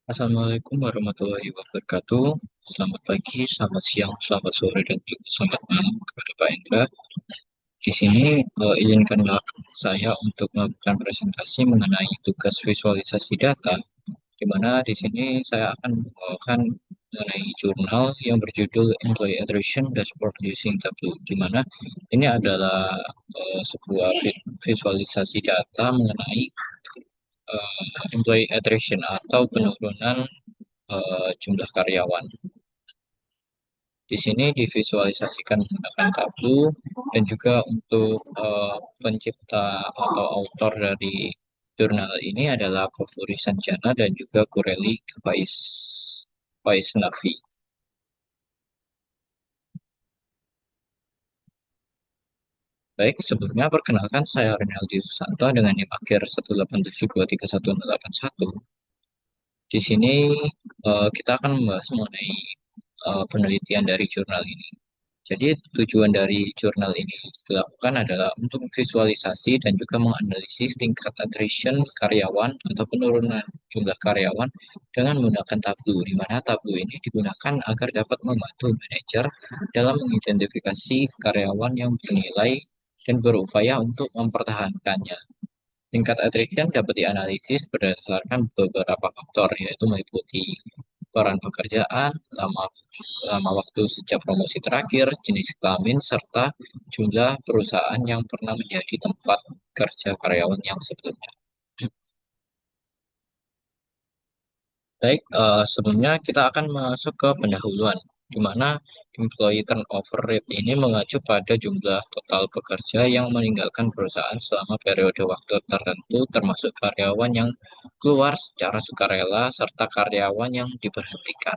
Assalamualaikum warahmatullahi wabarakatuh. Selamat pagi, selamat siang, selamat sore, dan juga selamat malam kepada Pak Indra. Di sini izinkanlah saya untuk melakukan presentasi mengenai tugas visualisasi data, di mana di sini saya akan membawakan mengenai jurnal yang berjudul Employee Attrition Dashboard Using Tableau, di mana ini adalah sebuah visualisasi data mengenai employee attrition atau penurunan jumlah karyawan. Di sini divisualisasikan menggunakan Tableau dan juga untuk pencipta atau autor dari jurnal ini adalah Kofuri Sanjana dan juga Kureli Vaisnavi. Baik, sebelumnya perkenalkan saya Renaldi Susanto dengan NIM akhir 187231081. Di sini kita akan membahas mengenai penelitian dari jurnal ini. Jadi tujuan dari jurnal ini dilakukan adalah untuk visualisasi dan juga menganalisis tingkat attrition karyawan atau penurunan jumlah karyawan dengan menggunakan Tableau, di mana Tableau ini digunakan agar dapat membantu manajer dalam mengidentifikasi karyawan yang bernilai dan berupaya untuk mempertahankannya. Tingkat attrition dapat dianalisis berdasarkan beberapa faktor, yaitu meliputi peran pekerjaan, lama waktu sejak promosi terakhir, jenis kelamin, serta jumlah perusahaan yang pernah menjadi tempat kerja karyawan yang sebelumnya. Baik, sebelumnya kita akan masuk ke pendahuluan, di mana employee turnover rate ini mengacu pada jumlah total pekerja yang meninggalkan perusahaan selama periode waktu tertentu, termasuk karyawan yang keluar secara sukarela serta karyawan yang diberhentikan.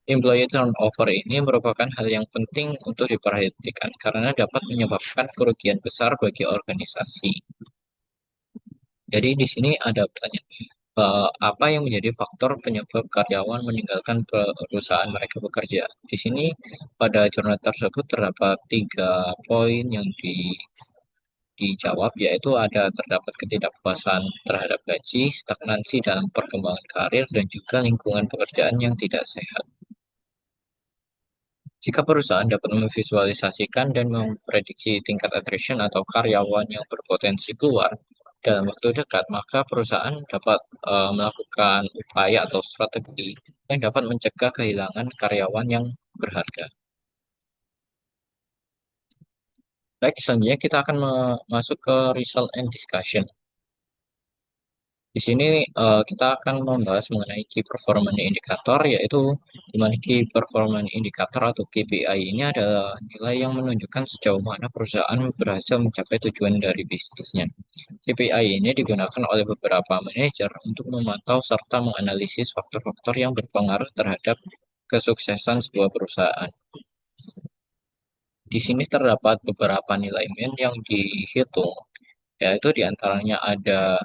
Employee turnover ini merupakan hal yang penting untuk diperhatikan karena dapat menyebabkan kerugian besar bagi organisasi. Jadi di sini ada pertanyaan, apa yang menjadi faktor penyebab karyawan meninggalkan perusahaan mereka bekerja? Di sini pada jurnal tersebut terdapat 3 poin yang dijawab, yaitu ada terdapat ketidakpuasan terhadap gaji, stagnansi dalam perkembangan karir, dan juga lingkungan pekerjaan yang tidak sehat. Jika perusahaan dapat memvisualisasikan dan memprediksi tingkat attrition atau karyawan yang berpotensi keluar dalam waktu dekat, maka perusahaan dapat melakukan upaya atau strategi yang dapat mencegah kehilangan karyawan yang berharga. Baik, selanjutnya kita akan masuk ke result and discussion. Di sini kita akan membahas mengenai Key Performance Indicator, yaitu di mana Key Performance Indicator atau KPI ini adalah nilai yang menunjukkan sejauh mana perusahaan berhasil mencapai tujuan dari bisnisnya. KPI ini digunakan oleh beberapa manajer untuk memantau serta menganalisis faktor-faktor yang berpengaruh terhadap kesuksesan sebuah perusahaan. Di sini terdapat beberapa nilai min yang dihitung, yaitu diantaranya ada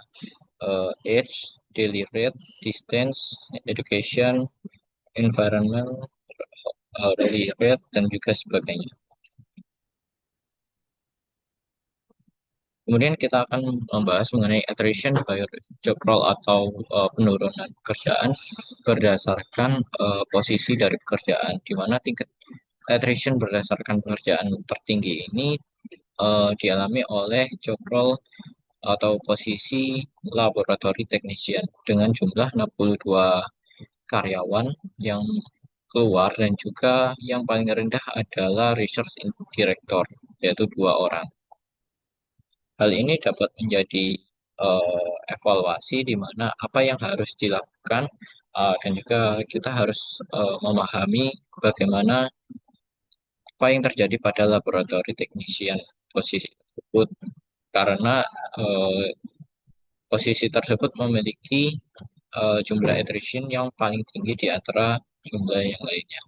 age, daily rate, distance, education, environment, daily rate, dan juga sebagainya. Kemudian kita akan membahas mengenai attrition by job role atau penurunan pekerjaan berdasarkan posisi dari pekerjaan, di mana tingkat attrition berdasarkan pekerjaan tertinggi ini dialami oleh job role atau posisi laboratory technician dengan jumlah 62 karyawan yang keluar, dan juga yang paling rendah adalah research director, yaitu 2 orang. Hal ini dapat menjadi evaluasi di mana apa yang harus dilakukan, dan juga kita harus memahami bagaimana apa yang terjadi pada laboratory technician posisi tersebut, karena eh, posisi tersebut memiliki jumlah attrition yang paling tinggi di antara jumlah yang lainnya.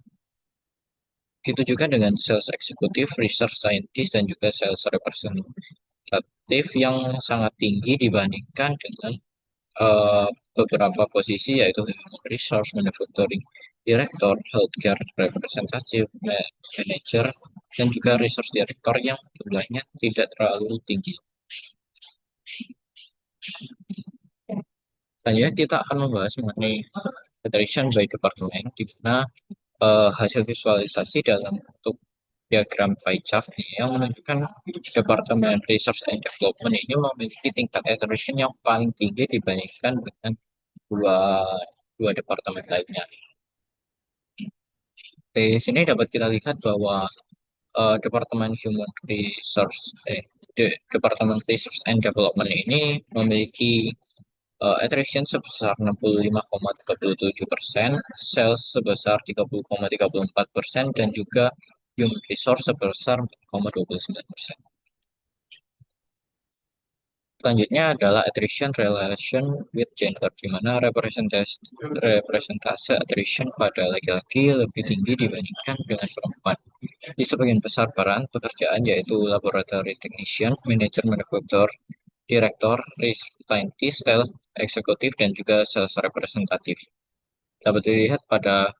Begitu juga dengan sales eksekutif, research scientist, dan juga sales representative yang sangat tinggi dibandingkan dengan eh, beberapa posisi, yaitu human resource, manufacturing director, healthcare representative, manager, dan juga research director yang jumlahnya tidak terlalu tinggi. Selanjutnya kita akan membahas mengenai attrition by department, di mana hasil visualisasi dalam bentuk diagram pie chart ini yang menunjukkan Departemen Research and Development ini memiliki tingkat attrition yang paling tinggi dibandingkan dengan dua dua departemen lainnya. Di sini dapat kita lihat bahwa Departemen Human Resource, Departemen Research and Development ini memiliki attrition sebesar 65,37%, sales sebesar 30,34%, dan juga human resource sebesar 4,29%. Selanjutnya adalah attrition relation with gender, di mana representase attrition pada laki-laki lebih tinggi dibandingkan dengan perempuan. Di sebagian besar peran pekerjaan yaitu laboratory technician, manager manufaktur, direktur, research scientist, sales eksekutif, dan juga sales representatif. Dapat dilihat pada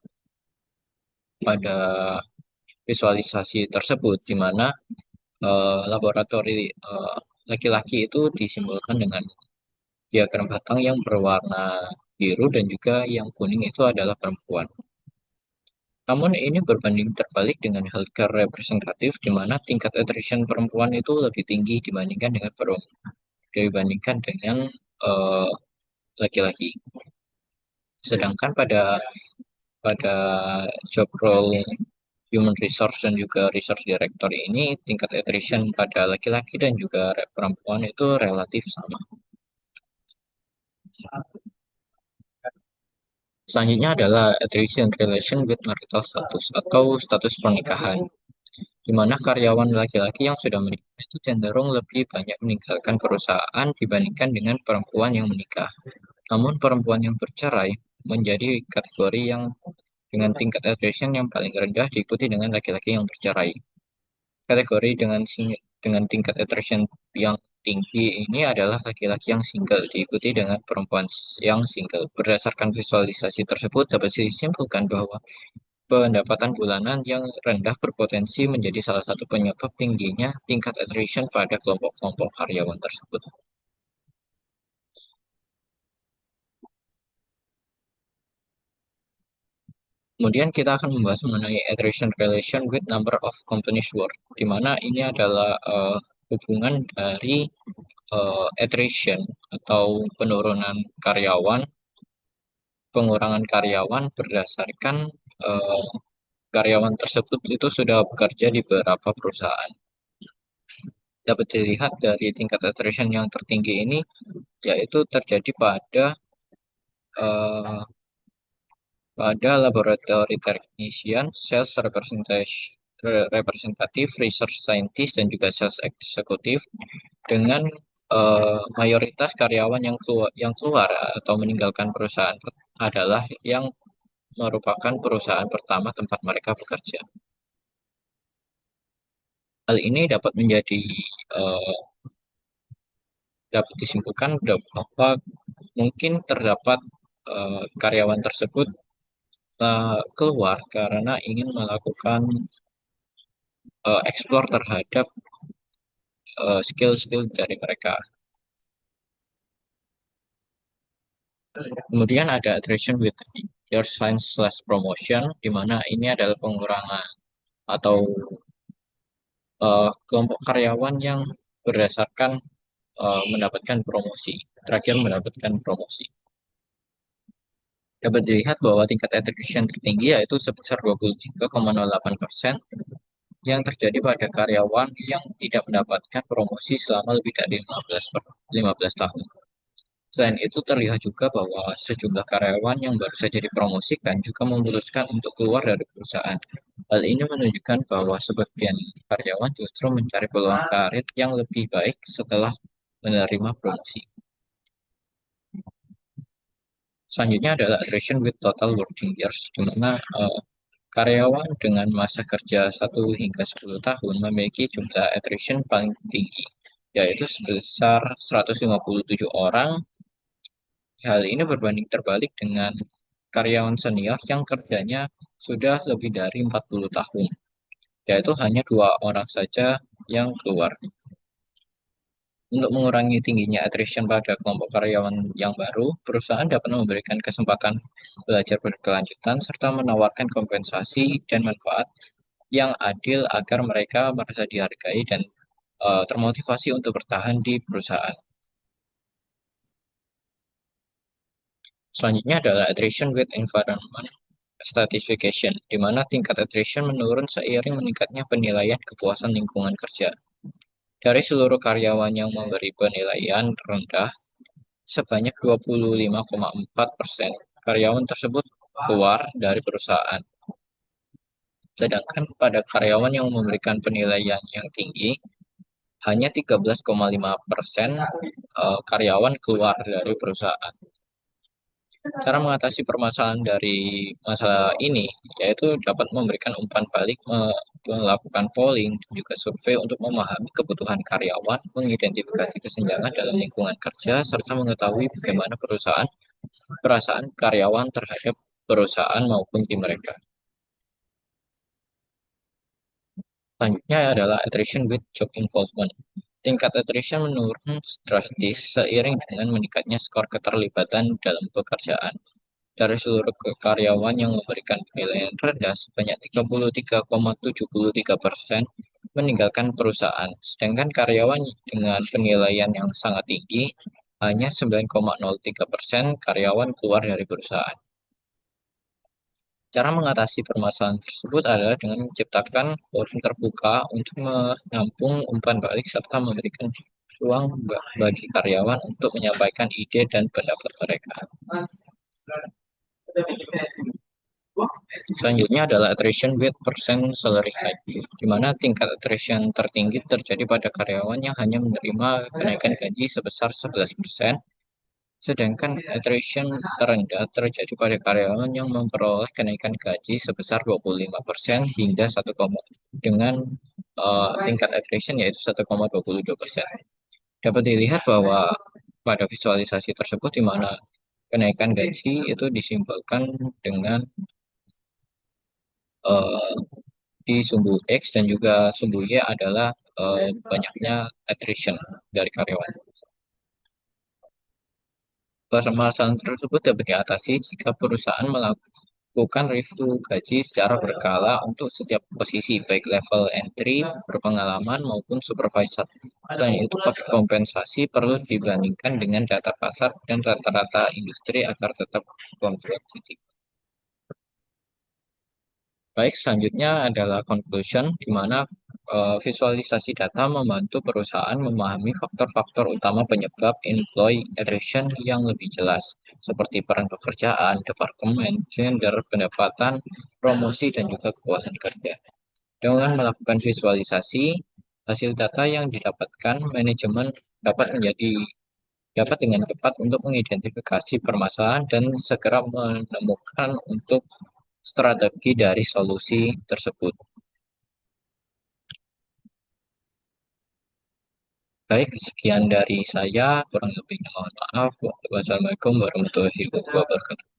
visualisasi tersebut, di mana laboratori laki-laki itu disimbolkan dengan diagram batang yang berwarna biru dan juga yang kuning itu adalah perempuan. Namun ini berbanding terbalik dengan healthcare representatif di mana tingkat attrition perempuan itu lebih tinggi dibandingkan dengan eh, laki-laki. Sedangkan pada job role human resource dan juga research director ini tingkat attrition pada laki-laki dan juga perempuan itu relatif sama. Selanjutnya adalah attrition relation with marital status atau status pernikahan, di mana karyawan laki-laki yang sudah menikah itu cenderung lebih banyak meninggalkan perusahaan dibandingkan dengan perempuan yang menikah. Namun perempuan yang bercerai menjadi kategori yang dengan tingkat attrition yang paling rendah diikuti dengan laki-laki yang bercerai. Kategori dengan tingkat attrition yang tinggi ini adalah laki-laki yang single, diikuti dengan perempuan yang single. Berdasarkan visualisasi tersebut, dapat disimpulkan bahwa pendapatan bulanan yang rendah berpotensi menjadi salah satu penyebab tingginya tingkat attrition pada kelompok-kelompok karyawan tersebut. Kemudian kita akan membahas mengenai attrition relation with number of companies work, di mana ini adalah hubungan dari attrition atau penurunan karyawan, pengurangan karyawan berdasarkan eh, karyawan tersebut itu sudah bekerja di beberapa perusahaan. Dapat dilihat dari tingkat attrition yang tertinggi ini, yaitu terjadi eh, pada laboratory technician, sales representative, research scientist, dan juga sales eksekutif dengan mayoritas karyawan yang keluar atau meninggalkan perusahaan adalah yang merupakan perusahaan pertama tempat mereka bekerja. Hal ini eh, dapat disimpulkan bahwa mungkin terdapat karyawan tersebut keluar karena ingin melakukan explore terhadap skill-skill dari mereka. Kemudian ada attrition with your sign/promotion, di mana ini adalah pengurangan atau kelompok karyawan yang berdasarkan mendapatkan promosi, terakhir mendapatkan promosi. Dapat dilihat bahwa tingkat attrition tertinggi yaitu sebesar 23,08% yang terjadi pada karyawan yang tidak mendapatkan promosi selama lebih dari 15 tahun. Selain itu, terlihat juga bahwa sejumlah karyawan yang baru saja dipromosikan juga memutuskan untuk keluar dari perusahaan. Hal ini menunjukkan bahwa sebagian karyawan justru mencari peluang karir yang lebih baik setelah menerima promosi. Selanjutnya adalah attrition with total working years, di mana karyawan dengan masa kerja 1 hingga 10 tahun memiliki jumlah attrition paling tinggi, yaitu sebesar 157 orang. Hal ini berbanding terbalik dengan karyawan senior yang kerjanya sudah lebih dari 40 tahun, yaitu hanya 2 orang saja yang keluar. Untuk mengurangi tingginya attrition pada kelompok karyawan yang baru, perusahaan dapat memberikan kesempatan belajar berkelanjutan serta menawarkan kompensasi dan manfaat yang adil agar mereka merasa dihargai dan termotivasi untuk bertahan di perusahaan. Selanjutnya adalah attrition with environment stratification, di mana tingkat attrition menurun seiring meningkatnya penilaian kepuasan lingkungan kerja. Dari seluruh karyawan yang memberi penilaian rendah, sebanyak 25,4% karyawan tersebut keluar dari perusahaan. Sedangkan pada karyawan yang memberikan penilaian yang tinggi, hanya 13,5% karyawan keluar dari perusahaan. Cara mengatasi permasalahan dari masalah ini yaitu dapat memberikan umpan balik, melakukan polling, dan juga survei untuk memahami kebutuhan karyawan, mengidentifikasi kesenjangan dalam lingkungan kerja, serta mengetahui bagaimana perasaan karyawan terhadap perusahaan maupun tim mereka. Selanjutnya adalah attrition with job involvement. Tingkat attrition menurun drastis seiring dengan meningkatnya skor keterlibatan dalam pekerjaan. Dari seluruh karyawan yang memberikan penilaian rendah, sebanyak 33,73% meninggalkan perusahaan. Sedangkan karyawan dengan penilaian yang sangat tinggi, hanya 9,03% karyawan keluar dari perusahaan. Cara mengatasi permasalahan tersebut adalah dengan menciptakan forum terbuka untuk menampung umpan balik serta memberikan ruang bagi karyawan untuk menyampaikan ide dan pendapat mereka. Selanjutnya adalah attrition with percent salary hike, di mana tingkat attrition tertinggi terjadi pada karyawan yang hanya menerima kenaikan gaji sebesar 11%, sedangkan attrition terendah terjadi pada karyawan yang memperoleh kenaikan gaji sebesar 25% hingga 1, dengan tingkat attrition yaitu 1,22%. Dapat dilihat bahwa pada visualisasi tersebut di mana kenaikan gaji itu disimbolkan dengan eh, di sumbu X dan juga sumbu Y adalah banyaknya attrition dari karyawan. Permasalahan tersebut dapat diatasi jika perusahaan melakukan review gaji secara berkala untuk setiap posisi, baik level entry, berpengalaman, maupun supervisor. Selain itu, paket kompensasi perlu dibandingkan dengan data pasar dan rata-rata industri agar tetap kompetitif. Baik, selanjutnya adalah conclusion, di mana visualisasi data membantu perusahaan memahami faktor-faktor utama penyebab employee attrition yang lebih jelas, seperti peran pekerjaan, departemen, gender, pendapatan, promosi, dan juga kepuasan kerja. Dengan melakukan visualisasi, hasil data yang didapatkan, manajemen dapat menjadi dapat dengan cepat untuk mengidentifikasi permasalahan dan segera menemukan untuk strategi dari solusi tersebut. Baik, sekian dari saya. Kurang lebihnya mohon maaf. Wassalamualaikum warahmatullahi wabarakatuh.